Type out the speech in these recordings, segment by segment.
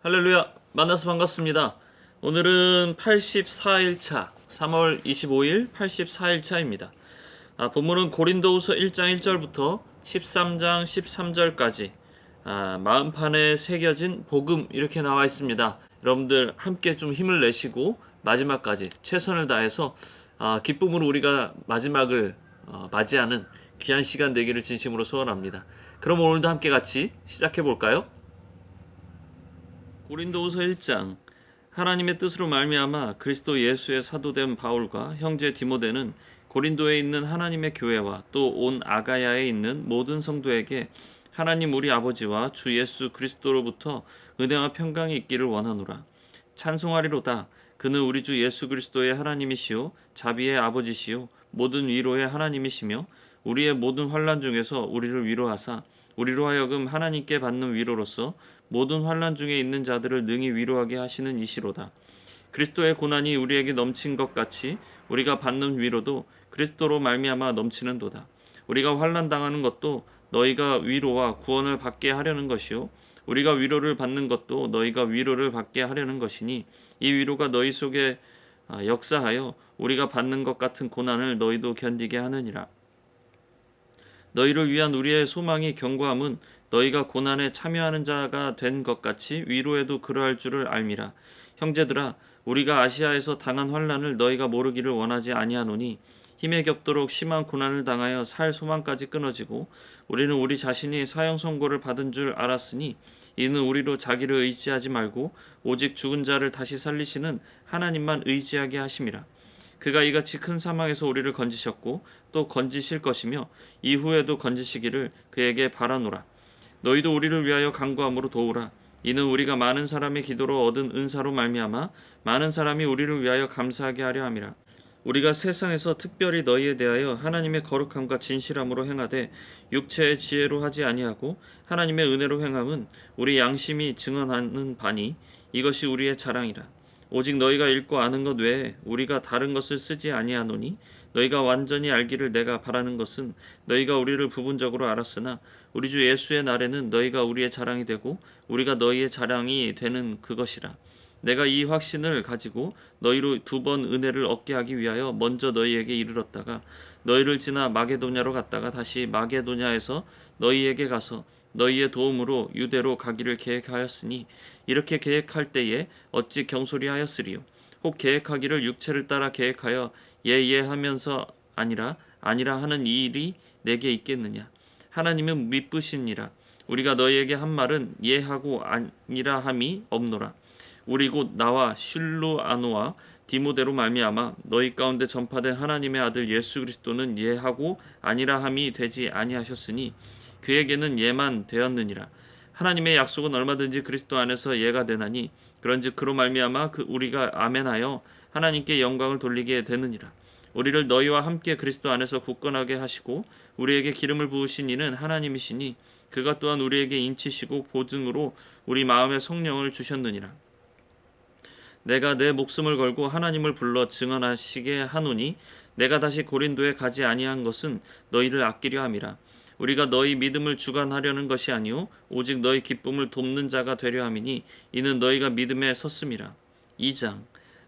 할렐루야, 만나서 반갑습니다. 오늘은 84일차 3월 25일 84일차입니다. 본문은 고린도후서 1장 1절부터 13장 13절까지 마음판에 새겨진 복음 이렇게 나와 있습니다. 여러분들 함께 좀 힘을 내시고 마지막까지 최선을 다해서 기쁨으로 우리가 마지막을 맞이하는 귀한 시간 되기를 진심으로 소원합니다. 그럼 오늘도 함께 같이 시작해 볼까요? 고린도후서 1장. 하나님의 뜻으로 말미암아 그리스도 예수의 사도된 바울과 형제 디모데는 고린도에 있는 하나님의 교회와 또 온 아가야에 있는 모든 성도에게 하나님 우리 아버지와 주 예수 그리스도로부터 은혜와 평강이 있기를 원하노라. 찬송하리로다. 그는 우리 주 예수 그리스도의 하나님이시요 자비의 아버지시요 모든 위로의 하나님이시며 우리의 모든 환난 중에서 우리를 위로하사 우리로 하여금 하나님께 받는 위로로서 모든 환난 중에 있는 자들을 능히 위로하게 하시는 이시로다. 그리스도의 고난이 우리에게 넘친 것 같이 우리가 받는 위로도 그리스도로 말미암아 넘치는도다. 우리가 환난 당하는 것도 너희가 위로와 구원을 받게 하려는 것이요 우리가 위로를 받는 것도 너희가 위로를 받게 하려는 것이니 이 위로가 너희 속에 역사하여 우리가 받는 것 같은 고난을 너희도 견디게 하느니라. 너희를 위한 우리의 소망이 견고함은 너희가 고난에 참여하는 자가 된 것 같이 위로에도 그러할 줄을 알미라. 형제들아, 우리가 아시아에서 당한 환난을 너희가 모르기를 원하지 아니하노니 힘에 겹도록 심한 고난을 당하여 살 소망까지 끊어지고 우리는 우리 자신이 사형 선고를 받은 줄 알았으니 이는 우리로 자기를 의지하지 말고 오직 죽은 자를 다시 살리시는 하나님만 의지하게 하심이라. 그가 이같이 큰 사망에서 우리를 건지셨고 또 건지실 것이며 이후에도 건지시기를 그에게 바라노라. 너희도 우리를 위하여 간구함으로 도우라. 이는 우리가 많은 사람의 기도로 얻은 은사로 말미암아 많은 사람이 우리를 위하여 감사하게 하려 함이라. 우리가 세상에서 특별히 너희에 대하여 하나님의 거룩함과 진실함으로 행하되 육체의 지혜로 하지 아니하고 하나님의 은혜로 행함은 우리 양심이 증언하는 바니 이것이 우리의 자랑이라. 오직 너희가 읽고 아는 것 외에 우리가 다른 것을 쓰지 아니하노니 너희가 완전히 알기를 내가 바라는 것은 너희가 우리를 부분적으로 알았으나 우리 주 예수의 날에는 너희가 우리의 자랑이 되고 우리가 너희의 자랑이 되는 그것이라. 내가 이 확신을 가지고 너희로 두 번 은혜를 얻게 하기 위하여 먼저 너희에게 이르렀다가 너희를 지나 마게도냐로 갔다가 다시 마게도냐에서 너희에게 가서 너희의 도움으로 유대로 가기를 계획하였으니 이렇게 계획할 때에 어찌 경솔이하였으리요. 혹 계획하기를 육체를 따라 계획하여 예하면서 아니라 하는 이 일이 내게 있겠느냐. 하나님은 미쁘시니라. 우리가 너희에게 한 말은 예하고 아니라 함이 없노라. 우리 곧 나와 실루아노와 디모데로 말미암아 너희 가운데 전파된 하나님의 아들 예수 그리스도는 예하고 아니라 함이 되지 아니하셨으니 그에게는 예만 되었느니라. 하나님의 약속은 얼마든지 그리스도 안에서 예가 되나니 그런즉 그로 말미암아 우리가 아멘하여 하나님께 영광을 돌리게 되느니라. 우리를 너희와 함께 그리스도 안에서 굳건하게 하시고 우리에게 기름을 부으신 이는 하나님이시니 그가 또한 우리에게 인치시고 보증으로 우리 마음에 성령을 주셨느니라. 내가 내 목숨을 걸고 하나님을 불러 증언하시게 하노니 내가 다시 고린도에 가지 아니한 것은 너희를 아끼려 함이라. 우리가 너희 믿음을 주관하려는 것이 아니요 오직 너희 기쁨을 돕는 자가 되려 함이니 이는 너희가 믿음에 섰음이라. 2장.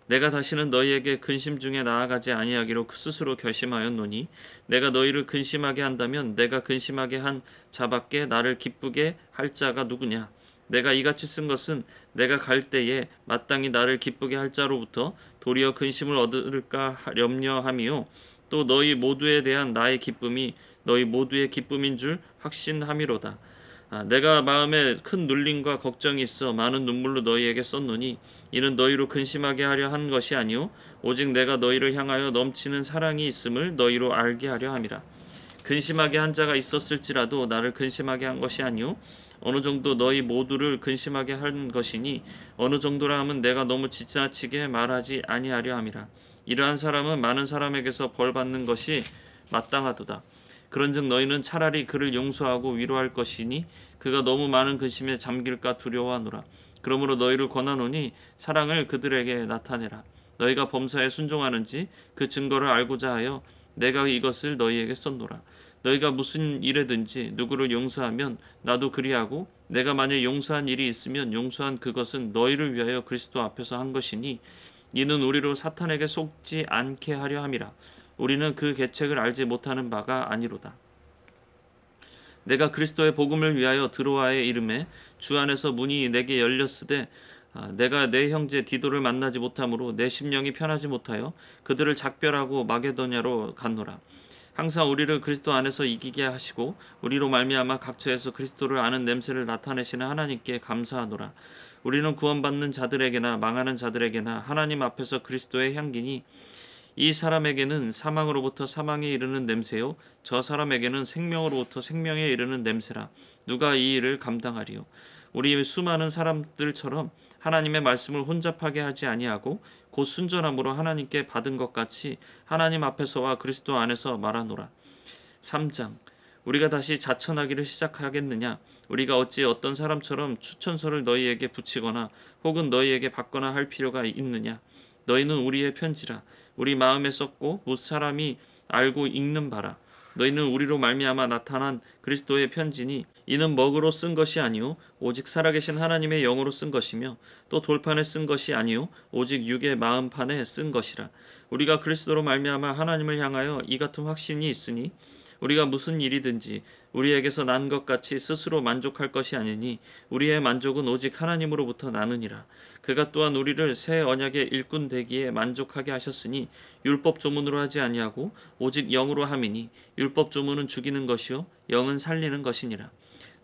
내가 다시는 너희에게 근심 중에 나아가지 아니하기로 스스로 결심하였노니 내가 너희를 근심하게 한다면 내가 근심하게 한 자밖에 나를 기쁘게 할 자가 누구냐. 내가 이같이 쓴 것은 내가 갈 때에 마땅히 나를 기쁘게 할 자로부터 도리어 근심을 얻을까 염려함이요 또 너희 모두에 대한 나의 기쁨이 너희 모두의 기쁨인 줄 확신함이로다. 내가 마음에 큰 눌림과 걱정이 있어 많은 눈물로 너희에게 썼노니 이는 너희로 근심하게 하려 한 것이 아니요 오직 내가 너희를 향하여 넘치는 사랑이 있음을 너희로 알게 하려 함이라. 근심하게 한 자가 있었을지라도 나를 근심하게 한 것이 아니요 어느 정도 너희 모두를 근심하게 한 것이니 어느 정도라 함은 내가 너무 지나치게 말하지 아니하려 함이라. 이러한 사람은 많은 사람에게서 벌 받는 것이 마땅하도다. 그런즉 너희는 차라리 그를 용서하고 위로할 것이니 그가 너무 많은 근심에 잠길까 두려워하노라. 그러므로 너희를 권하노니 사랑을 그들에게 나타내라. 너희가 범사에 순종하는지 그 증거를 알고자 하여 내가 이것을 너희에게 썼노라. 너희가 무슨 일에든지 누구를 용서하면 나도 그리하고 내가 만일 용서한 일이 있으면 용서한 그것은 너희를 위하여 그리스도 앞에서 한 것이니 이는 우리로 사탄에게 속지 않게 하려 함이라. 우리는 그 계책을 알지 못하는 바가 아니로다. 내가 그리스도의 복음을 위하여 드로아의 이름에 주 안에서 문이 내게 열렸으되 내가 내 형제 디도를 만나지 못하므로 내 심령이 편하지 못하여 그들을 작별하고 마게도냐로 갔노라. 항상 우리를 그리스도 안에서 이기게 하시고 우리로 말미암아 각처에서 그리스도를 아는 냄새를 나타내시는 하나님께 감사하노라. 우리는 구원받는 자들에게나 망하는 자들에게나 하나님 앞에서 그리스도의 향기니 이 사람에게는 사망으로부터 사망에 이르는 냄새요 저 사람에게는 생명으로부터 생명에 이르는 냄새라. 누가 이 일을 감당하리요? 우리 수많은 사람들처럼 하나님의 말씀을 혼잡하게 하지 아니하고 곧 순전함으로 하나님께 받은 것 같이 하나님 앞에서와 그리스도 안에서 말하노라. 3장. 우리가 다시 자천하기를 시작하겠느냐? 우리가 어찌 어떤 사람처럼 추천서를 너희에게 붙이거나 혹은 너희에게 받거나 할 필요가 있느냐? 너희는 우리의 편지라. 우리 마음에 썼고 못 사람이 알고 읽는 바라. 너희는 우리로 말미암아 나타난 그리스도의 편지니 이는 먹으로 쓴 것이 아니요 오직 살아계신 하나님의 영으로 쓴 것이며 또 돌판에 쓴 것이 아니요 오직 육의 마음판에 쓴 것이라. 우리가 그리스도로 말미암아 하나님을 향하여 이 같은 확신이 있으니 우리가 무슨 일이든지 우리에게서 난 것 같이 스스로 만족할 것이 아니니 우리의 만족은 오직 하나님으로부터 나느니라. 그가 또한 우리를 새 언약의 일꾼 되기에 만족하게 하셨으니 율법 조문으로 하지 아니하고 오직 영으로 함이니 율법 조문은 죽이는 것이요 영은 살리는 것이니라.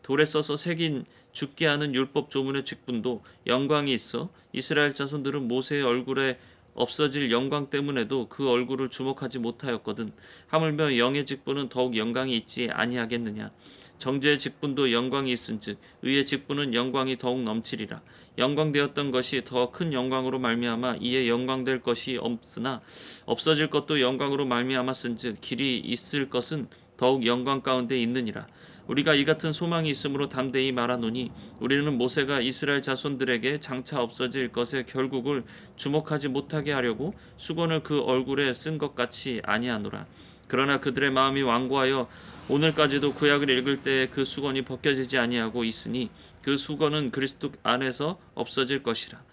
돌에 써서 새긴 죽게 하는 율법 조문의 직분도 영광이 있어 이스라엘 자손들은 모세의 얼굴에 없어질 영광 때문에도 그 얼굴을 주목하지 못하였거든. 하물며 영의 직분은 더욱 영광이 있지 아니하겠느냐. 정죄의 직분도 영광이 있은즉 의의 직분은 영광이 더욱 넘치리라. 영광되었던 것이 더 큰 영광으로 말미암아 이에 영광될 것이 없으나 없어질 것도 영광으로 말미암았은즉 길이 있을 것은 더욱 영광 가운데 있느니라. 우리가 이 같은 소망이 있으므로 담대히 말하노니 우리는 모세가 이스라엘 자손들에게 장차 없어질 것의 결국을 주목하지 못하게 하려고 수건을 그 얼굴에 쓴 것 같이 아니하노라. 그러나 그들의 마음이 완고하여 오늘까지도 구약을 읽을 때에 그 수건이 벗겨지지 아니하고 있으니 그 수건은 그리스도 안에서 없어질 것이라.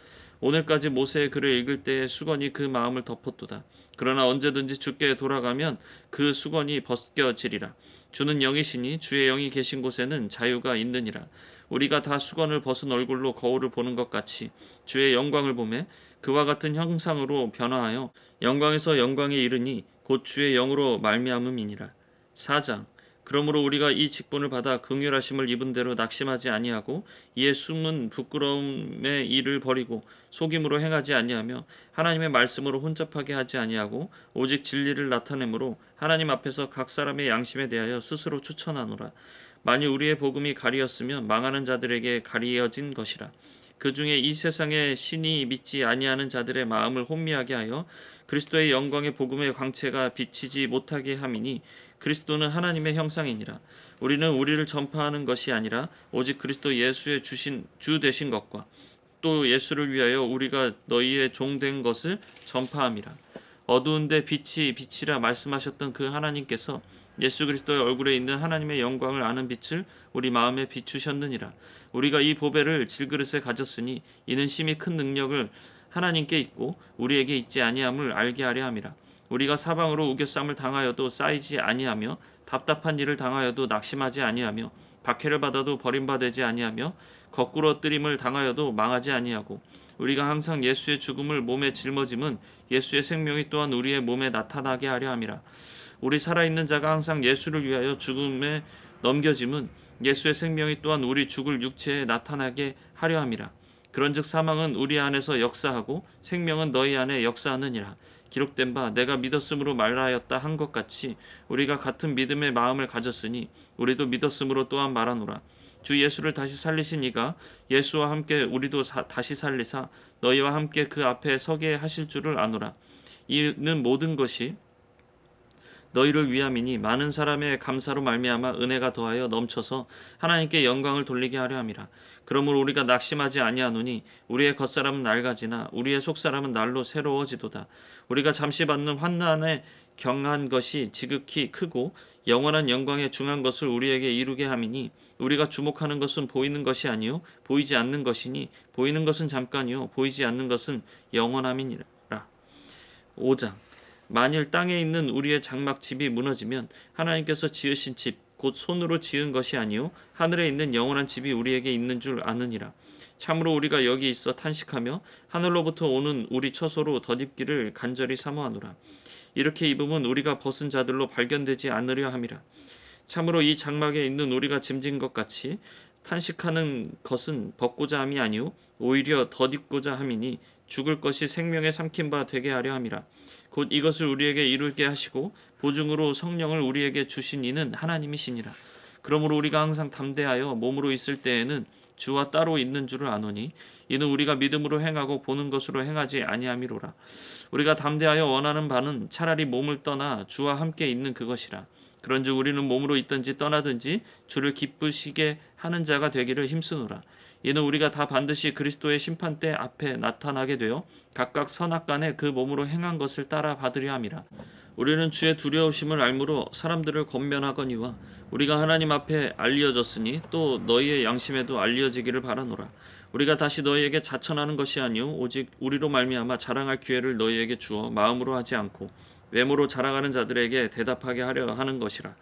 오늘까지 모세의 글을 읽을 때에 수건이 그 마음을 덮었도다. 그러나 언제든지 주께 돌아가면 그 수건이 벗겨지리라. 주는 영이시니 주의 영이 계신 곳에는 자유가 있느니라. 우리가 다 수건을 벗은 얼굴로 거울을 보는 것 같이 주의 영광을 보매 그와 같은 형상으로 변화하여 영광에서 영광에 이르니 곧 주의 영으로 말미암음이니라. 4장. 그러므로 우리가 이 직분을 받아 긍휼하심을 입은 대로 낙심하지 아니하고 이에 숨은 부끄러움의 일을 버리고 속임으로 행하지 아니하며 하나님의 말씀으로 혼잡하게 하지 아니하고 오직 진리를 나타내므로 하나님 앞에서 각 사람의 양심에 대하여 스스로 추천하노라. 만일 우리의 복음이 가리었으면 망하는 자들에게 가리어진 것이라. 그 중에 이 세상의 신이 믿지 아니하는 자들의 마음을 혼미하게 하여 그리스도의 영광의 복음의 광채가 비치지 못하게 함이니 그리스도는 하나님의 형상이니라. 우리는 우리를 전파하는 것이 아니라 오직 그리스도 예수의 주 되신 것과 또 예수를 위하여 우리가 너희의 종 된 것을 전파함이라. 어두운데 빛이 빛이라 말씀하셨던 그 하나님께서 예수 그리스도의 얼굴에 있는 하나님의 영광을 아는 빛을 우리 마음에 비추셨느니라. 우리가 이 보배를 질그릇에 가졌으니 이는 심히 큰 능력을 하나님께 있고 우리에게 있지 아니함을 알게 하려 함이라. 우리가 사방으로 우겨쌈을 당하여도 쌓이지 아니하며 답답한 일을 당하여도 낙심하지 아니하며 박해를 받아도 버림받지 아니하며 거꾸로 뜨림을 당하여도 망하지 아니하고 우리가 항상 예수의 죽음을 몸에 짊어짐은 예수의 생명이 또한 우리의 몸에 나타나게 하려 함이라. 우리 살아있는 자가 항상 예수를 위하여 죽음에 넘겨짐은 예수의 생명이 또한 우리 죽을 육체에 나타나게 하려 함이라. 그런즉 사망은 우리 안에서 역사하고 생명은 너희 안에 역사하느니라. 기록된 바 내가 믿었으므로 말하였다 한 것 같이 우리가 같은 믿음의 마음을 가졌으니 우리도 믿었으므로 또한 말하노라. 주 예수를 다시 살리신 이가 예수와 함께 우리도 다시 살리사 너희와 함께 그 앞에 서게 하실 줄을 아노라. 이는 모든 것이 너희를 위함이니 많은 사람의 감사로 말미암아 은혜가 더하여 넘쳐서 하나님께 영광을 돌리게 하려 함이라. 그러므로 우리가 낙심하지 아니하노니 우리의 겉사람은 낡아지나 우리의 속사람은 날로 새로워지도다. 우리가 잠시 받는 환난에 경한 것이 지극히 크고 영원한 영광에 중한 것을 우리에게 이루게 함이니 우리가 주목하는 것은 보이는 것이 아니요 보이지 않는 것이니 보이는 것은 잠깐이요 보이지 않는 것은 영원함이니라. 5장. 만일 땅에 있는 우리의 장막 집이 무너지면 하나님께서 지으신 집 곧 손으로 지은 것이 아니요 하늘에 있는 영원한 집이 우리에게 있는 줄 아느니라. 참으로 우리가 여기 있어 탄식하며 하늘로부터 오는 우리 처소로 덧입기를 간절히 사모하노라. 이렇게 입으면 우리가 벗은 자들로 발견되지 않으려 함이라. 참으로 이 장막에 있는 우리가 짐진 것 같이 탄식하는 것은 벗고자 함이 아니요 오히려 덧입고자 함이니 죽을 것이 생명에 삼킨 바 되게 하려 함이라. 곧 이것을 우리에게 이룰게 하시고 보증으로 성령을 우리에게 주신 이는 하나님이시니라. 그러므로 우리가 항상 담대하여 몸으로 있을 때에는 주와 따로 있는 줄을 아노니 이는 우리가 믿음으로 행하고 보는 것으로 행하지 아니함이로라. 우리가 담대하여 원하는 바는 차라리 몸을 떠나 주와 함께 있는 그것이라. 그런즉 우리는 몸으로 있든지 떠나든지 주를 기쁘시게 하는 자가 되기를 힘쓰노라. 이는 우리가 다 반드시 그리스도의 심판대 앞에 나타나게 되어 각각 선악간에 그 몸으로 행한 것을 따라 받으려 함이라. 우리는 주의 두려우심을 알므로 사람들을 권면하거니와 우리가 하나님 앞에 알려졌으니 또 너희의 양심에도 알려지기를 바라노라. 우리가 다시 너희에게 자천하는 것이 아니요 오직 우리로 말미암아 자랑할 기회를 너희에게 주어 마음으로 하지 않고 외모로 자랑하는 자들에게 대답하게 하려 하는 것이라.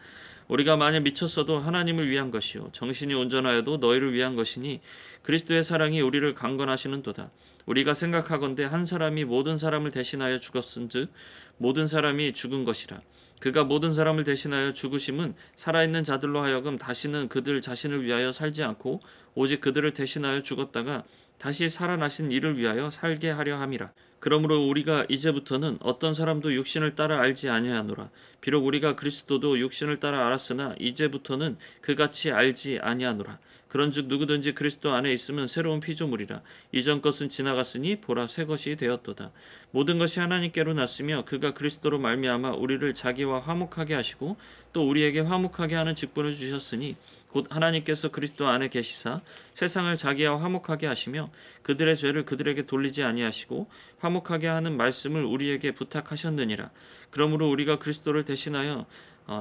우리가 만일 미쳤어도 하나님을 위한 것이요 정신이 온전하여도 너희를 위한 것이니 그리스도의 사랑이 우리를 강건하시는도다. 우리가 생각하건대 한 사람이 모든 사람을 대신하여 죽었은즉 모든 사람이 죽은 것이라. 그가 모든 사람을 대신하여 죽으심은 살아있는 자들로 하여금 다시는 그들 자신을 위하여 살지 않고 오직 그들을 대신하여 죽었다가 다시 살아나신 이를 위하여 살게 하려 함이라. 그러므로 우리가 이제부터는 어떤 사람도 육신을 따라 알지 아니하노라. 비록 우리가 그리스도도 육신을 따라 알았으나 이제부터는 그같이 알지 아니하노라. 그런즉 누구든지 그리스도 안에 있으면 새로운 피조물이라. 이전 것은 지나갔으니 보라 새 것이 되었도다. 모든 것이 하나님께로 났으며 그가 그리스도로 말미암아 우리를 자기와 화목하게 하시고 또 우리에게 화목하게 하는 직분을 주셨으니 곧 하나님께서 그리스도 안에 계시사 세상을 자기와 화목하게 하시며 그들의 죄를 그들에게 돌리지 아니하시고 화목하게 하는 말씀을 우리에게 부탁하셨느니라. 그러므로 우리가 그리스도를 대신하여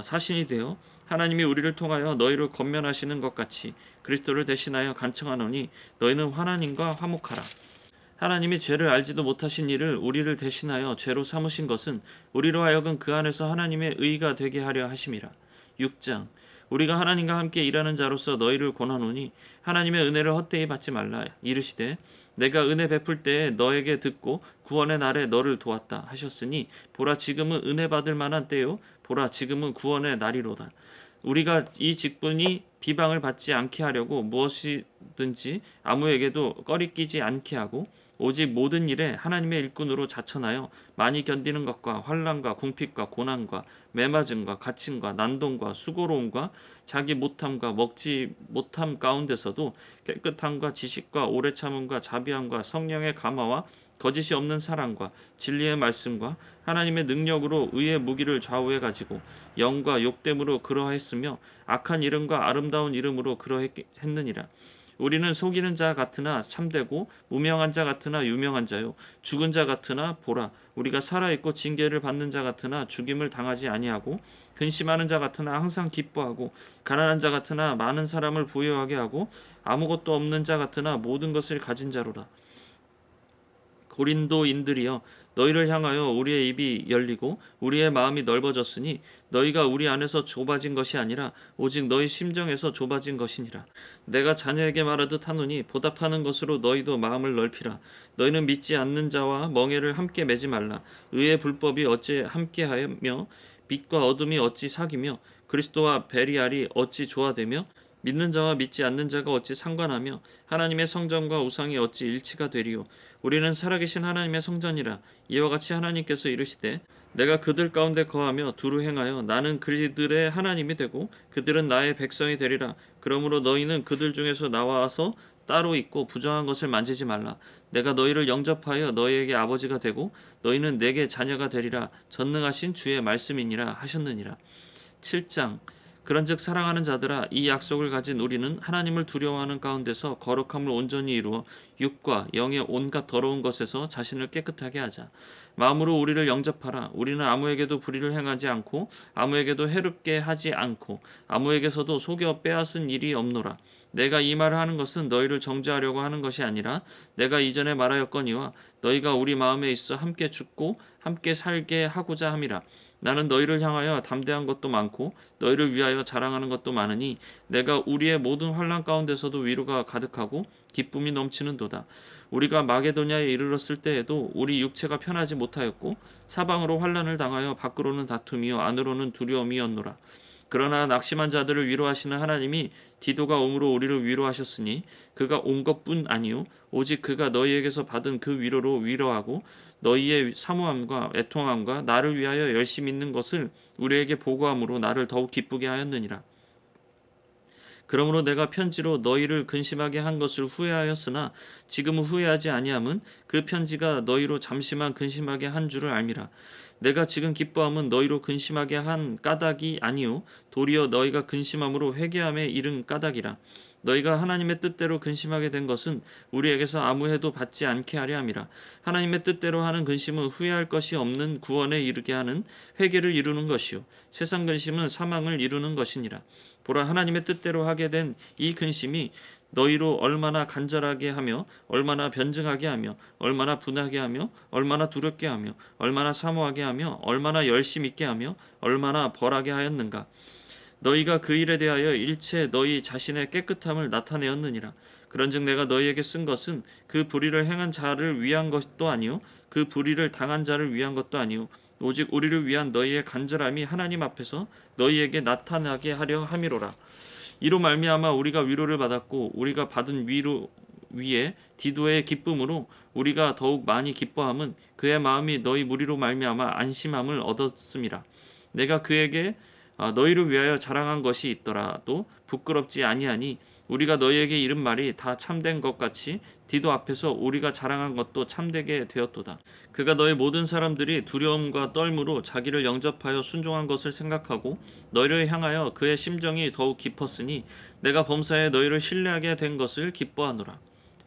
사신이 되어 하나님이 우리를 통하여 너희를 권면하시는 것 같이 그리스도를 대신하여 간청하노니 너희는 하나님과 화목하라. 하나님이 죄를 알지도 못하신 이를 우리를 대신하여 죄로 삼으신 것은 우리로 하여금 그 안에서 하나님의 의가 되게 하려 하심이라. 6장. 우리가 하나님과 함께 일하는 자로서 너희를 권하노니 하나님의 은혜를 헛되이 받지 말라. 이르시되 내가 은혜 베풀 때에 너에게 듣고 구원의 날에 너를 도왔다 하셨으니 보라 지금은 은혜 받을 만한 때요 보라 지금은 구원의 날이로다. 우리가 이 직분이 비방을 받지 않게 하려고 무엇이든지 아무에게도 꺼리끼지 않게 하고 오직 모든 일에 하나님의 일꾼으로 자천하여 많이 견디는 것과 환난과 궁핍과 고난과 매맞음과 갇힘과 난동과 수고로움과 자기 못함과 먹지 못함 가운데서도 깨끗함과 지식과 오래 참음과 자비함과 성령의 감화와 거짓이 없는 사랑과 진리의 말씀과 하나님의 능력으로 의의 무기를 좌우해 가지고 영과 욕됨으로 그러했으며 악한 이름과 아름다운 이름으로 그러했느니라. 우리는 속이는 자 같으나 참되고 무명한 자 같으나 유명한 자요 죽은 자 같으나 보라 우리가 살아있고 징계를 받는 자 같으나 죽임을 당하지 아니하고 근심하는 자 같으나 항상 기뻐하고 가난한 자 같으나 많은 사람을 부유하게 하고 아무것도 없는 자 같으나 모든 것을 가진 자로라. 고린도인들이여 너희를 향하여 우리의 입이 열리고 우리의 마음이 넓어졌으니 너희가 우리 안에서 좁아진 것이 아니라 오직 너희 심정에서 좁아진 것이니라. 내가 자녀에게 말하듯 하노니 보답하는 것으로 너희도 마음을 넓히라. 너희는 믿지 않는 자와 멍에를 함께 매지 말라. 의의 불법이 어찌 함께하며 빛과 어둠이 어찌 사귀며 그리스도와 베리알이 어찌 조화되며 믿는 자와 믿지 않는 자가 어찌 상관하며 하나님의 성전과 우상이 어찌 일치가 되리요. 우리는 살아계신 하나님의 성전이라. 이와 같이 하나님께서 이르시되 내가 그들 가운데 거하며 두루 행하여 나는 그들의 하나님이 되고 그들은 나의 백성이 되리라. 그러므로 너희는 그들 중에서 나와서 따로 있고 부정한 것을 만지지 말라. 내가 너희를 영접하여 너희에게 아버지가 되고 너희는 내게 자녀가 되리라. 전능하신 주의 말씀이니라 하셨느니라. 7장. 그런즉 사랑하는 자들아, 이 약속을 가진 우리는 하나님을 두려워하는 가운데서 거룩함을 온전히 이루어 육과 영의 온갖 더러운 것에서 자신을 깨끗하게 하자. 마음으로 우리를 영접하라. 우리는 아무에게도 불의를 행하지 않고 아무에게도 해롭게 하지 않고 아무에게서도 속여 빼앗은 일이 없노라. 내가 이 말을 하는 것은 너희를 정죄하려고 하는 것이 아니라 내가 이전에 말하였거니와 너희가 우리 마음에 있어 함께 죽고 함께 살게 하고자 함이라. 나는 너희를 향하여 담대한 것도 많고 너희를 위하여 자랑하는 것도 많으니 내가 우리의 모든 환난 가운데서도 위로가 가득하고 기쁨이 넘치는도다. 우리가 마게도냐에 이르렀을 때에도 우리 육체가 편하지 못하였고 사방으로 환난을 당하여 밖으로는 다툼이요 안으로는 두려움이었노라. 그러나 낙심한 자들을 위로하시는 하나님이 디도가 옴으로 우리를 위로하셨으니 그가 온 것뿐 아니요 오직 그가 너희에게서 받은 그 위로로 위로하고 너희의 사모함과 애통함과 나를 위하여 열심히 있는 것을 우리에게 보고함으로 나를 더욱 기쁘게 하였느니라. 그러므로 내가 편지로 너희를 근심하게 한 것을 후회하였으나 지금은 후회하지 아니함은 그 편지가 너희로 잠시만 근심하게 한 줄을 알미라. 내가 지금 기뻐함은 너희로 근심하게 한 까닭이 아니요 도리어 너희가 근심함으로 회개함에 이른 까닭이라. 너희가 하나님의 뜻대로 근심하게 된 것은 우리에게서 아무 해도 받지 않게 하려 함이라. 하나님의 뜻대로 하는 근심은 후회할 것이 없는 구원에 이르게 하는 회개를 이루는 것이요 세상 근심은 사망을 이루는 것이니라. 보라, 하나님의 뜻대로 하게 된 이 근심이 너희로 얼마나 간절하게 하며 얼마나 변증하게 하며 얼마나 분하게 하며 얼마나 두렵게 하며 얼마나 사모하게 하며 얼마나 열심 있게 하며 얼마나 벌하게 하였는가. 너희가 그 일에 대하여 일체 너희 자신의 깨끗함을 나타내었느니라. 그런즉 내가 너희에게 쓴 것은 그 불의를 행한 자를 위한 것도 아니요 그 불의를 당한 자를 위한 것도 아니요 오직 우리를 위한 너희의 간절함이 하나님 앞에서 너희에게 나타나게 하려 함이로라. 이로 말미암아 우리가 위로를 받았고 우리가 받은 위로 위에 디도의 기쁨으로 우리가 더욱 많이 기뻐함은 그의 마음이 너희 무리로 말미암아 안심함을 얻었음이라. 내가 그에게 너희를 위하여 자랑한 것이 있더라도 부끄럽지 아니하니 우리가 너희에게 이른 말이 다 참된 것 같이 디도 앞에서 우리가 자랑한 것도 참되게 되었도다. 그가 너희 모든 사람들이 두려움과 떨므로 자기를 영접하여 순종한 것을 생각하고 너희를 향하여 그의 심정이 더욱 깊었으니 내가 범사에 너희를 신뢰하게 된 것을 기뻐하노라.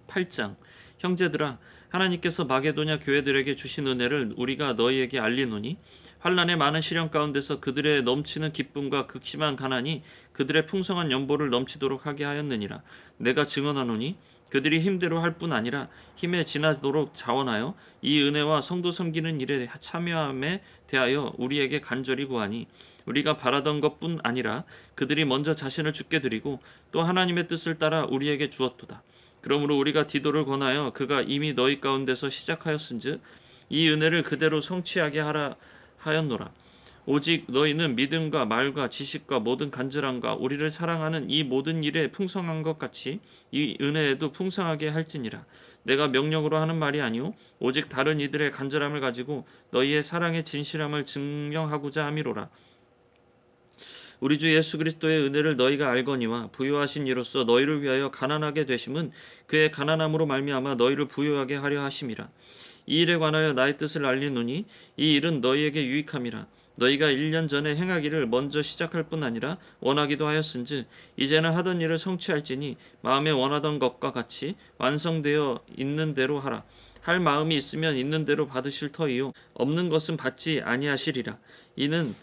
8장. 형제들아, 하나님께서 마게도냐 교회들에게 주신 은혜를 우리가 너희에게 알리노니 환난의 많은 시련 가운데서 그들의 넘치는 기쁨과 극심한 가난이 그들의 풍성한 연보를 넘치도록 하게 하였느니라. 내가 증언하노니 그들이 힘대로 할 뿐 아니라 힘에 지나도록 자원하여 이 은혜와 성도 섬기는 일에 참여함에 대하여 우리에게 간절히 구하니 우리가 바라던 것뿐 아니라 그들이 먼저 자신을 주께 드리고 또 하나님의 뜻을 따라 우리에게 주었도다. 그러므로 우리가 디도를 권하여 그가 이미 너희 가운데서 시작하였은즉 이 은혜를 그대로 성취하게 하라 하였노라. 오직 너희는 믿음과 말과 지식과 모든 간절함과 우리를 사랑하는 이 모든 일에 풍성한 것 같이 이 은혜에도 풍성하게 할지니라. 내가 명령으로 하는 말이 아니오 오직 다른 이들의 간절함을 가지고 너희의 사랑의 진실함을 증명하고자 함이로라. 우리 주 예수 그리스도의 은혜를 너희가 알거니와 부요하신 이로써 너희를 위하여 가난하게 되심은 그의 가난함으로 말미암아 너희를 부요하게 하려 하심이라. 이 일에 관하여 나의 뜻을 알리노니 이 일은 너희에게 유익함이라. 너희가 1년 전에 행하기를 먼저 시작할 뿐 아니라 원하기도 하였은즉 이제는 하던 일을 성취할지니 마음에 원하던 것과 같이 완성되어 있는 대로 하라. 할 마음이 있으면 있는 대로 받으실 터이요 없는 것은 받지 아니하시리라. 이는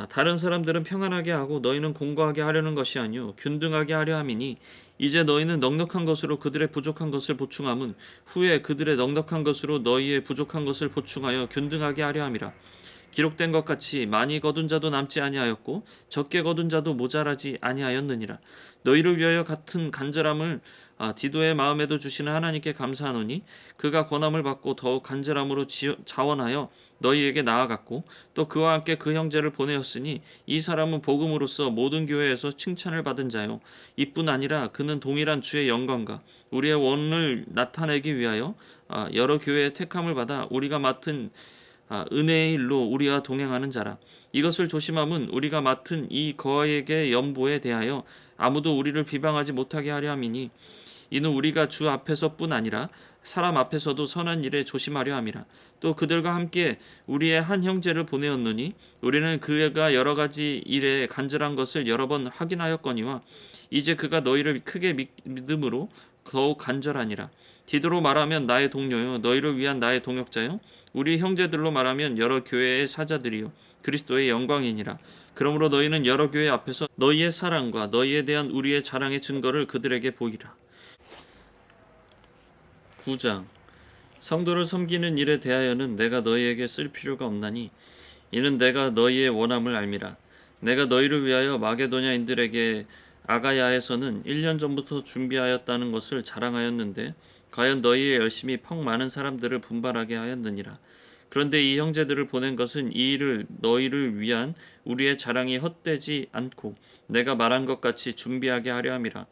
다른 사람들은 평안하게 하고 너희는 공고하게 하려는 것이 아니요 균등하게 하려 함이니 이제 너희는 넉넉한 것으로 그들의 부족한 것을 보충함은 후에 그들의 넉넉한 것으로 너희의 부족한 것을 보충하여 균등하게 하려 함이라. 기록된 것 같이 많이 거둔 자도 남지 아니하였고 적게 거둔 자도 모자라지 아니하였느니라. 너희를 위하여 같은 간절함을 디도의 마음에도 주시는 하나님께 감사하노니 그가 권함을 받고 더욱 간절함으로 자원하여 너희에게 나아갔고 또 그와 함께 그 형제를 보내었으니 이 사람은 복음으로써 모든 교회에서 칭찬을 받은 자요 이뿐 아니라 그는 동일한 주의 영광과 우리의 원을 나타내기 위하여 여러 교회의 택함을 받아 우리가 맡은 은혜의 일로 우리와 동행하는 자라. 이것을 조심함은 우리가 맡은 이 거액의 연보에 대하여 아무도 우리를 비방하지 못하게 하려 함이니 이는 우리가 주 앞에서뿐 아니라 사람 앞에서도 선한 일에 조심하려 함이라. 또 그들과 함께 우리의 한 형제를 보내었노니 우리는 그가 여러 가지 일에 간절한 것을 여러 번 확인하였거니와 이제 그가 너희를 크게 믿음으로 더욱 간절하니라. 디도로 말하면 나의 동료요 너희를 위한 나의 동역자요 우리 형제들로 말하면 여러 교회의 사자들이요 그리스도의 영광이니라. 그러므로 너희는 여러 교회 앞에서 너희의 사랑과 너희에 대한 우리의 자랑의 증거를 그들에게 보이라. 9장. 성도를 섬기는 일에 대하여는 내가 너희에게 쓸 필요가 없나니 이는 내가 너희의 원함을 알미라. 내가 너희를 위하여 마게도냐인들에게 아가야에서는 1년 전부터 준비하였다는 것을 자랑하였는데 과연 너희의 열심이 퍽 많은 사람들을 분발하게 하였느니라. 그런데 이 형제들을 보낸 것은 이 일을 너희를 위한 우리의 자랑이 헛되지 않고 내가 말한 것 같이 준비하게 하려 함이라.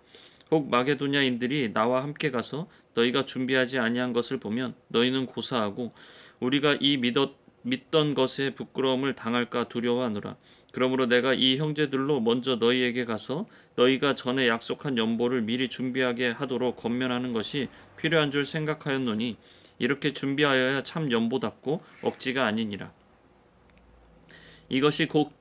혹 마게도냐인들이 나와 함께 가서 너희가 준비하지 아니한 것을 보면 너희는 고사하고 우리가 이 믿던 것에 부끄러움을 당할까 두려워하노라. 그러므로 내가 이 형제들로 먼저 너희에게 가서 너희가 전에 약속한 연보를 미리 준비하게 하도록 권면하는 것이 필요한 줄 생각하였노니 이렇게 준비하여야 참 연보답고 억지가 아니니라. 이것이 곧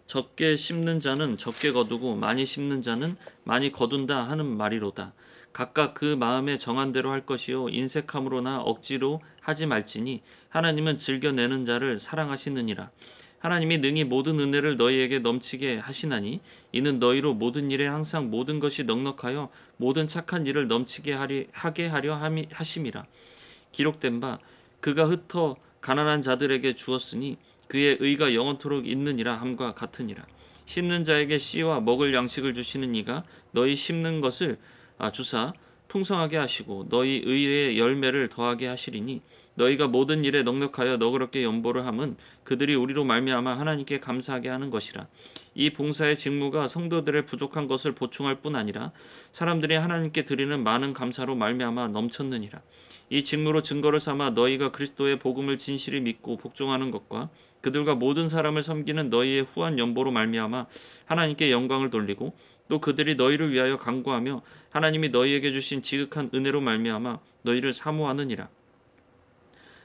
적게 심는 자는 적게 거두고 많이 심는 자는 많이 거둔다 하는 말이로다. 각각 그 마음에 정한 대로 할 것이요 인색함으로나 억지로 하지 말지니 하나님은 즐겨내는 자를 사랑하시느니라. 하나님이 능히 모든 은혜를 너희에게 넘치게 하시나니 이는 너희로 모든 일에 항상 모든 것이 넉넉하여 모든 착한 일을 넘치게 하게 하려 하심이라. 기록된 바 그가 흩어 가난한 자들에게 주었으니 그의 의가 영원토록 있느니라 함과 같으니라. 심는 자에게 씨와 먹을 양식을 주시는 이가 너희 심는 것을 주사 풍성하게 하시고 너희 의의 열매를 더하게 하시리니 너희가 모든 일에 넉넉하여 너그럽게 연보를 함은 그들이 우리로 말미암아 하나님께 감사하게 하는 것이라. 이 봉사의 직무가 성도들의 부족한 것을 보충할 뿐 아니라 사람들이 하나님께 드리는 많은 감사로 말미암아 넘쳤느니라. 이 직무로 증거를 삼아 너희가 그리스도의 복음을 진실히 믿고 복종하는 것과 그들과 모든 사람을 섬기는 너희의 후한 연보로 말미암아 하나님께 영광을 돌리고 또 그들이 너희를 위하여 간구하며 하나님이 너희에게 주신 지극한 은혜로 말미암아 너희를 사모하느니라.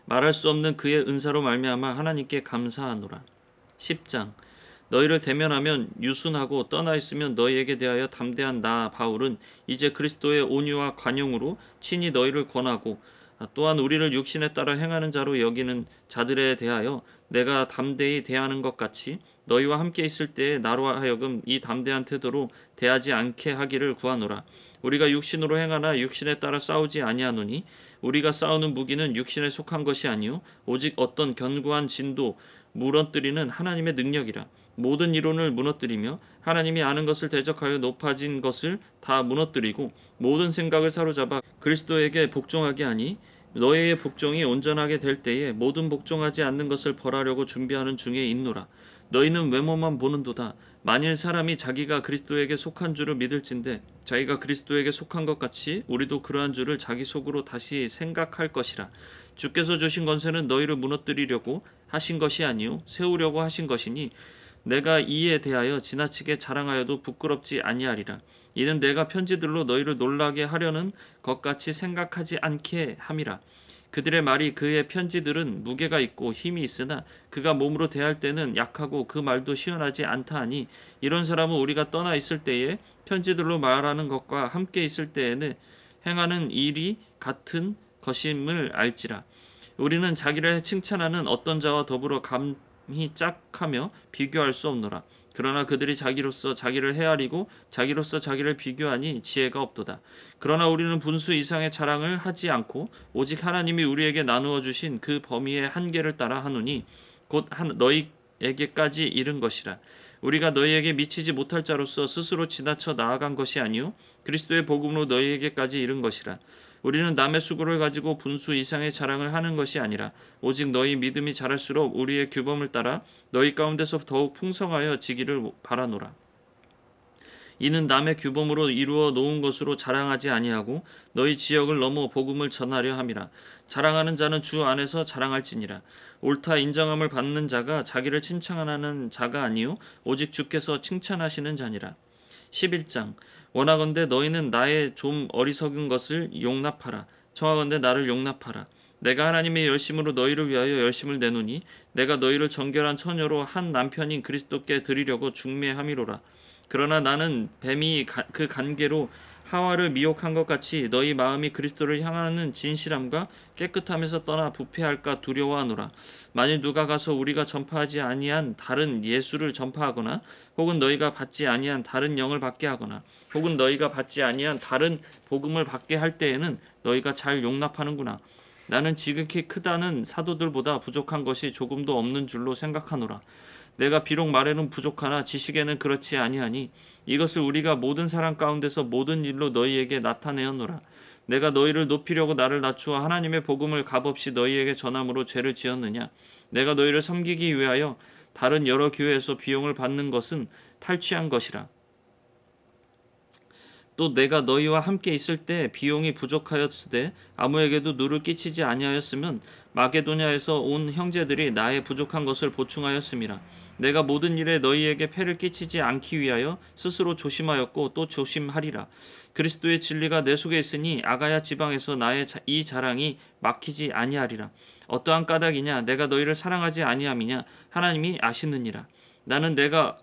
말할 수 없는 그의 은사로 말미암아 하나님께 감사하노라. 10장. 너희를 대면하면 유순하고 떠나 있으면 너희에게 대하여 담대한 나 바울은 이제 그리스도의 온유와 관용으로 친히 너희를 권하고 또한 우리를 육신에 따라 행하는 자로 여기는 자들에 대하여 내가 담대히 대하는 것 같이 너희와 함께 있을 때에 나로 하여금 이 담대한 태도로 대하지 않게 하기를 구하노라. 우리가 육신으로 행하나 육신에 따라 싸우지 아니하노니 우리가 싸우는 무기는 육신에 속한 것이 아니요 오직 어떤 견고한 진도 무너뜨리는 하나님의 능력이라. 모든 이론을 무너뜨리며 하나님이 아는 것을 대적하여 높아진 것을 다 무너뜨리고 모든 생각을 사로잡아 그리스도에게 복종하게 하니 너희의 복종이 온전하게 될 때에 모든 복종하지 않는 것을 벌하려고 준비하는 중에 있노라. 너희는 외모만 보는도다. 만일 사람이 자기가 그리스도에게 속한 줄을 믿을진대 자기가 그리스도에게 속한 것 같이 우리도 그러한 줄을 자기 속으로 다시 생각할 것이라. 주께서 주신 권세는 너희를 무너뜨리려고 하신 것이 아니요 세우려고 하신 것이니 내가 이에 대하여 지나치게 자랑하여도 부끄럽지 아니하리라. 이는 내가 편지들로 너희를 놀라게 하려는 것 같이 생각하지 않게 함이라. 그들의 말이 그의 편지들은 무게가 있고 힘이 있으나 그가 몸으로 대할 때는 약하고 그 말도 시원하지 않다 하니 이런 사람은 우리가 떠나 있을 때에 편지들로 말하는 것과 함께 있을 때에는 행하는 일이 같은 것임을 알지라. 우리는 자기를 칭찬하는 어떤 자와 더불어 감히 짝하며 비교할 수 없노라. 그러나 그들이 자기로서 자기를 헤아리고 자기로서 자기를 비교하니 지혜가 없도다. 그러나 우리는 분수 이상의 자랑을 하지 않고 오직 하나님이 우리에게 나누어 주신 그 범위의 한계를 따라 하노니 곧 너희에게까지 이른 것이라. 우리가 너희에게 미치지 못할 자로서 스스로 지나쳐 나아간 것이 아니요 그리스도의 복음으로 너희에게까지 이른 것이라. 우리는 남의 수고를 가지고 분수 이상의 자랑을 하는 것이 아니라 오직 너희 믿음이 자랄수록 우리의 규범을 따라 너희 가운데서 더욱 풍성하여 지기를 바라노라. 이는 남의 규범으로 이루어 놓은 것으로 자랑하지 아니하고 너희 지역을 넘어 복음을 전하려 함이라. 자랑하는 자는 주 안에서 자랑할지니라. 옳다 인정함을 받는 자가 자기를 칭찬하는 자가 아니요 오직 주께서 칭찬하시는 자니라. 11장. 원하건대 너희는 나의 좀 어리석은 것을 용납하라. 청하건대 나를 용납하라. 내가 하나님의 열심으로 너희를 위하여 열심을 내노니 내가 너희를 정결한 처녀로 한 남편인 그리스도께 드리려고 중매함이로라. 그러나 나는 뱀이 그 간계로 하와를 미혹한 것 같이 너희 마음이 그리스도를 향하는 진실함과 깨끗함에서 떠나 부패할까 두려워하노라. 만일 누가 가서 우리가 전파하지 아니한 다른 예수를 전파하거나 혹은 너희가 받지 아니한 다른 영을 받게 하거나 혹은 너희가 받지 아니한 다른 복음을 받게 할 때에는 너희가 잘 용납하는구나. 나는 지극히 크다는 사도들보다 부족한 것이 조금도 없는 줄로 생각하노라. 내가 비록 말에는 부족하나 지식에는 그렇지 아니하니 이것을 우리가 모든 사람 가운데서 모든 일로 너희에게 나타내었노라. 내가 너희를 높이려고 나를 낮추어 하나님의 복음을 값없이 너희에게 전함으로 죄를 지었느냐. 내가 너희를 섬기기 위하여 다른 여러 교회에서 비용을 받는 것은 탈취한 것이라. 또 내가 너희와 함께 있을 때 비용이 부족하였으되 아무에게도 누를 끼치지 아니하였으면 마게도냐에서 온 형제들이 나의 부족한 것을 보충하였음이라. 내가 모든 일에 너희에게 폐를 끼치지 않기 위하여 스스로 조심하였고 또 조심하리라. 그리스도의 진리가 내 속에 있으니 아가야 지방에서 나의 이 자랑이 막히지 아니하리라. 어떠한 까닭이냐 내가 너희를 사랑하지 아니함이냐 하나님이 아시느니라. 나는 내가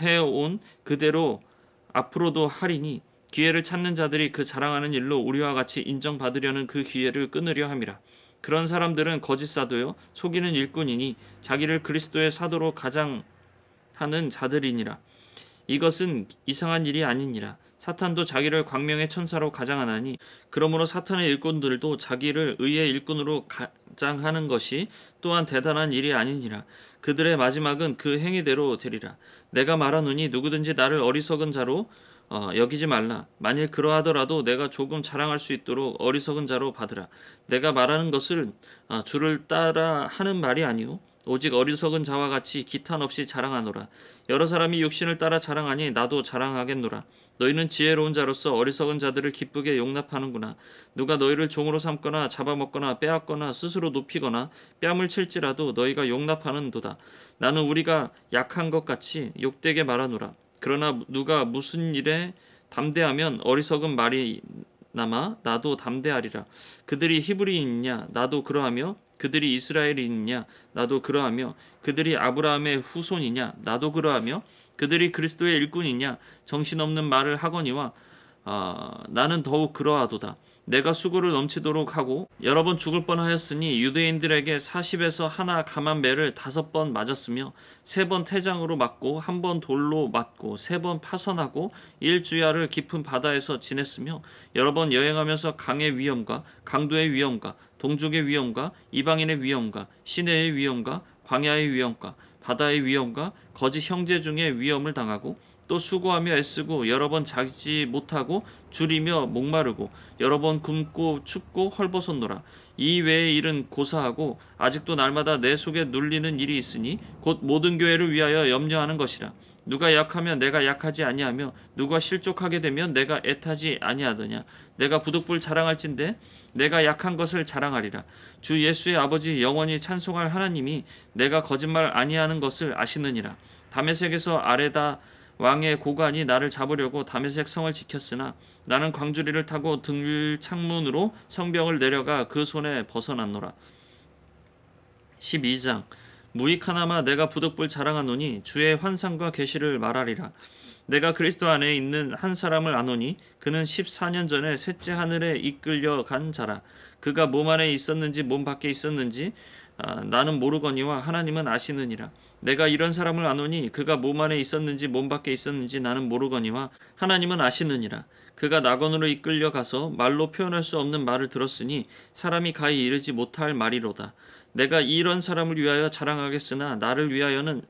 해온 그대로 앞으로도 하리니 기회를 찾는 자들이 그 자랑하는 일로 우리와 같이 인정받으려는 그 기회를 끊으려 함이라. 그런 사람들은 거짓 사도요 속이는 일꾼이니 자기를 그리스도의 사도로 가장하는 자들이니라. 이것은 이상한 일이 아니니라. 사탄도 자기를 광명의 천사로 가장하나니 그러므로 사탄의 일꾼들도 자기를 의의 일꾼으로 가장하는 것이 또한 대단한 일이 아니니라. 그들의 마지막은 그 행위대로 되리라. 내가 말하노니 누구든지 나를 어리석은 자로 여기지 말라. 만일 그러하더라도 내가 조금 자랑할 수 있도록 어리석은 자로 받으라. 내가 말하는 것을 주를 따라 하는 말이 아니오 오직 어리석은 자와 같이 기탄 없이 자랑하노라. 여러 사람이 육신을 따라 자랑하니 나도 자랑하겠노라. 너희는 지혜로운 자로서 어리석은 자들을 기쁘게 용납하는구나. 누가 너희를 종으로 삼거나 잡아먹거나 빼앗거나 스스로 높이거나 뺨을 칠지라도 너희가 용납하는도다. 나는 우리가 약한 것 같이 욕되게 말하노라. 그러나 누가 무슨 일에 담대하면 어리석은 말이 남아 나도 담대하리라. 그들이 히브리인이냐 나도 그러하며 그들이 이스라엘인이냐 나도 그러하며 그들이 아브라함의 후손이냐 나도 그러하며 그들이 그리스도의 일꾼이냐 정신없는 말을 하거니와 나는 더욱 그러하도다. 내가 수고를 넘치도록 하고 여러 번 죽을 뻔하였으니 유대인들에게 40에서 하나 감한 매를 5번 맞았으며 3번 태장으로 맞고 1번 돌로 맞고 3번 파선하고 1주야를 깊은 바다에서 지냈으며 여러 번 여행하면서 강의 위험과 강도의 위험과 동족의 위험과 이방인의 위험과 시내의 위험과 광야의 위험과 바다의 위험과 거짓 형제 중에 위험을 당하고 또 수고하며 애쓰고 여러 번 자지 못하고 줄이며 목마르고 여러 번 굶고 춥고 헐벗었노라. 이 외의 일은 고사하고 아직도 날마다 내 속에 눌리는 일이 있으니 곧 모든 교회를 위하여 염려하는 것이라. 누가 약하면 내가 약하지 아니하며 누가 실족하게 되면 내가 애타지 아니하더냐. 내가 부득불 자랑할진대 내가 약한 것을 자랑하리라. 주 예수의 아버지 영원히 찬송할 하나님이 내가 거짓말 아니하는 것을 아시느니라. 다메섹에서 아레다 왕의 고관이 나를 잡으려고 다메섹 성을 지켰으나 나는 광주리를 타고 들 창문으로 성벽을 내려가 그 손에 벗어났노라. 12장 무익하나마 내가 부득불 자랑하노니 주의 환상과 계시를 말하리라. 내가 그리스도 안에 있는 한 사람을 아노니 그는 14년 전에 셋째 하늘에 이끌려 간 자라. 그가 몸 안에 있었는지 몸 밖에 있었는지 나는 모르거니와 하나님은 아시느니라. 내가 이런 사람을 아노니 그가 몸 안에 있었는지 몸 밖에 있었는지 나는 모르거니와 하나님은 아시느니라. 그가 낙원으로 이끌려 가서 말로 표현할 수 없는 말을 들었으니 사람이 가히 이르지 못할 말이로다. 내가 이런 사람을 위하여 자랑하겠으나 나를 위하여는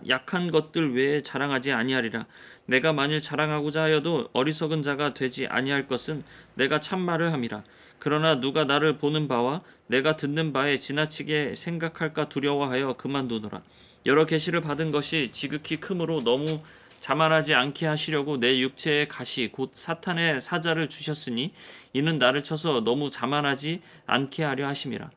약한 것들 외에 자랑하지 아니하리라. 내가 만일 자랑하고자 하여도 어리석은 자가 되지 아니할 것은 내가 참말을 함이라. 그러나 누가 나를 보는 바와 내가 듣는 바에 지나치게 생각할까 두려워하여 그만두노라. 여러 계시를 받은 것이 지극히 크므로 너무 자만하지 않게 하시려고 내 육체의 가시 곧 사탄의 사자를 주셨으니 이는 나를 쳐서 너무 자만하지 않게 하려 하심이라.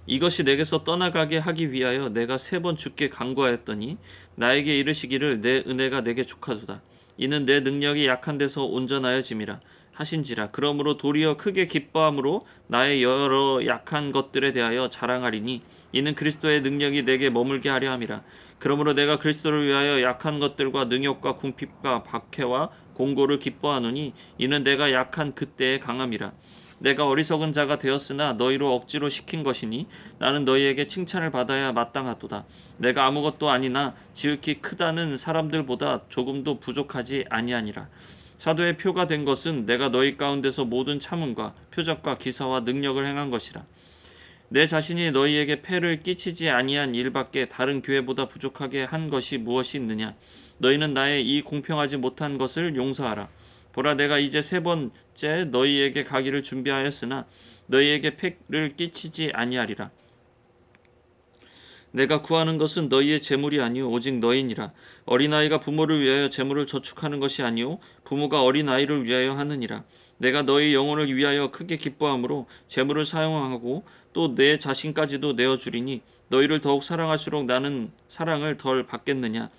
이것이 내게서 떠나가게 하기 위하여 내가 3번 주께 간구하였더니 나에게 이르시기를 내 은혜가 내게 족하도다. 이는 내 능력이 약한 데서 온전하여짐이라 하신지라. 그러므로 도리어 크게 기뻐함으로 나의 여러 약한 것들에 대하여 자랑하리니 이는 그리스도의 능력이 내게 머물게 하려 함이라. 그러므로 내가 그리스도를 위하여 약한 것들과 능욕과 궁핍과 박해와 공고를 기뻐하노니 이는 내가 약한 그때의 강함이라. 내가 어리석은 자가 되었으나 너희로 억지로 시킨 것이니 나는 너희에게 칭찬을 받아야 마땅하도다. 내가 아무것도 아니나 지극히 크다는 사람들보다 조금도 부족하지 아니하니라. 사도의 표가 된 것은 내가 너희 가운데서 모든 참음과 표적과 기사와 능력을 행한 것이라. 내 자신이 너희에게 폐를 끼치지 아니한 일밖에 다른 교회보다 부족하게 한 것이 무엇이 있느냐? 너희는 나의 이 공평하지 못한 것을 용서하라. 보라, 내가 이제 세 번째 너희에게 가기를 준비하였으나 너희에게 폐를 끼치지 아니하리라. 내가 구하는 것은 너희의 재물이 아니오 오직 너희니라. 어린아이가 부모를 위하여 재물을 저축하는 것이 아니오 부모가 어린아이를 위하여 하느니라. 내가 너희 영혼을 위하여 크게 기뻐함으로 재물을 사용하고 또 내 자신까지도 내어주리니 너희를 더욱 사랑할수록 나는 사랑을 덜 받겠느냐.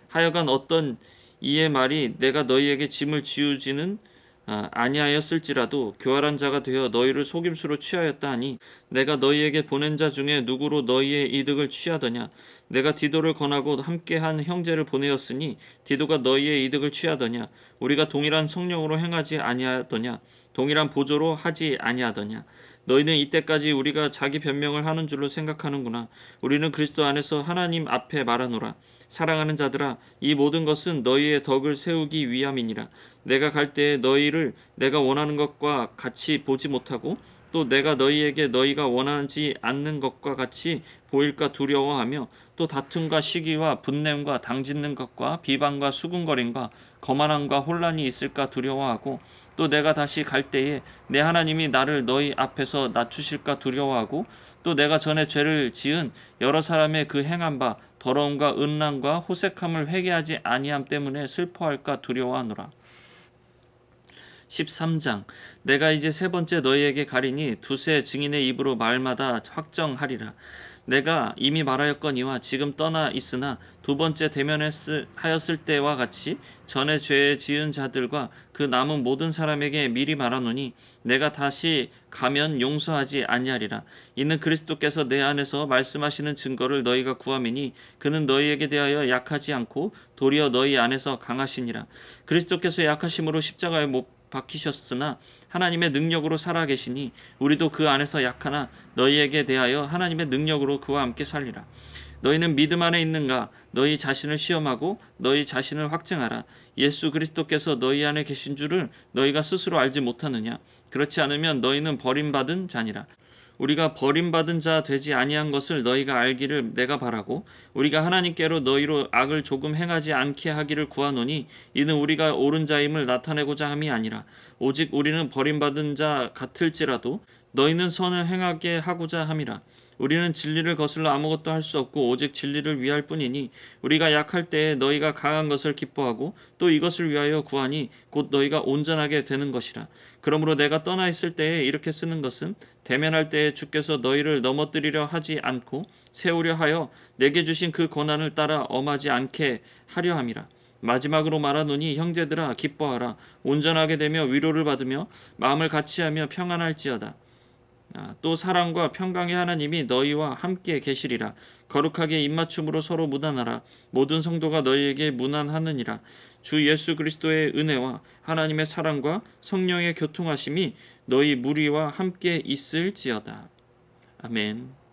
하여간 어떤 이의 말이 내가 너희에게 짐을 지우지는 아니하였을지라도 교활한 자가 되어 너희를 속임수로 취하였다 하니 내가 너희에게 보낸 자 중에 누구로 너희의 이득을 취하더냐. 내가 디도를 권하고 함께한 형제를 보내었으니 디도가 너희의 이득을 취하더냐. 우리가 동일한 성령으로 행하지 아니하더냐. 동일한 보조로 하지 아니하더냐. 너희는 이때까지 우리가 자기 변명을 하는 줄로 생각하는구나. 우리는 그리스도 안에서 하나님 앞에 말하노라. 사랑하는 자들아, 이 모든 것은 너희의 덕을 세우기 위함이니라. 내가 갈 때에 너희를 내가 원하는 것과 같이 보지 못하고 또 내가 너희에게 너희가 원하지 않는 것과 같이 보일까 두려워하며 또 다툼과 시기와 분냄과 당짓는 것과 비방과 수군거림과 거만함과 혼란이 있을까 두려워하고 또 내가 다시 갈 때에 내 하나님이 나를 너희 앞에서 낮추실까 두려워하고 또 내가 전에 죄를 지은 여러 사람의 그 행한 바 더러움과 음란과 호색함을 회개하지 아니함 때문에 슬퍼할까 두려워하노라. 13장. 내가 이제 세 번째 너희에게 가리니 두세 증인의 입으로 말마다 확정하리라. 내가 이미 말하였거니와 지금 떠나 있으나 두 번째 대면하였을 때와 같이 전에 죄 지은 자들과 그 남은 모든 사람에게 미리 말하노니 내가 다시 가면 용서하지 아니하리라. 이는 그리스도께서 내 안에서 말씀하시는 증거를 너희가 구함이니 그는 너희에게 대하여 약하지 않고 도리어 너희 안에서 강하시니라. 그리스도께서 약하심으로 십자가에 못 박히셨으나 하나님의 능력으로 살아계시니 우리도 그 안에서 약하나 너희에게 대하여 하나님의 능력으로 그와 함께 살리라. 너희는 믿음 안에 있는가? 너희 자신을 시험하고 너희 자신을 확증하라. 예수 그리스도께서 너희 안에 계신 줄을 너희가 스스로 알지 못하느냐? 그렇지 않으면 너희는 버림받은 자니라. 우리가 버림받은 자 되지 아니한 것을 너희가 알기를 내가 바라고 우리가 하나님께로 너희로 악을 조금 행하지 않게 하기를 구하노니 이는 우리가 옳은 자임을 나타내고자 함이 아니라 오직 우리는 버림받은 자 같을지라도 너희는 선을 행하게 하고자 함이라. 우리는 진리를 거슬러 아무것도 할 수 없고 오직 진리를 위할 뿐이니 우리가 약할 때에 너희가 강한 것을 기뻐하고 또 이것을 위하여 구하니 곧 너희가 온전하게 되는 것이라. 그러므로 내가 떠나 있을 때에 이렇게 쓰는 것은 대면할 때에 주께서 너희를 넘어뜨리려 하지 않고 세우려 하여 내게 주신 그 권한을 따라 엄하지 않게 하려 함이라. 마지막으로 말하노니 형제들아 기뻐하라. 온전하게 되며 위로를 받으며 마음을 같이하며 평안할지어다. 또 사랑과 평강의 하나님이 너희와 함께 계시리라. 거룩하게 입맞춤으로 서로 무난하라. 모든 성도가 너희에게 무난하느니라. 주 예수 그리스도의 은혜와 하나님의 사랑과 성령의 교통하심이 너희 무리와 함께 있을지어다. 아멘.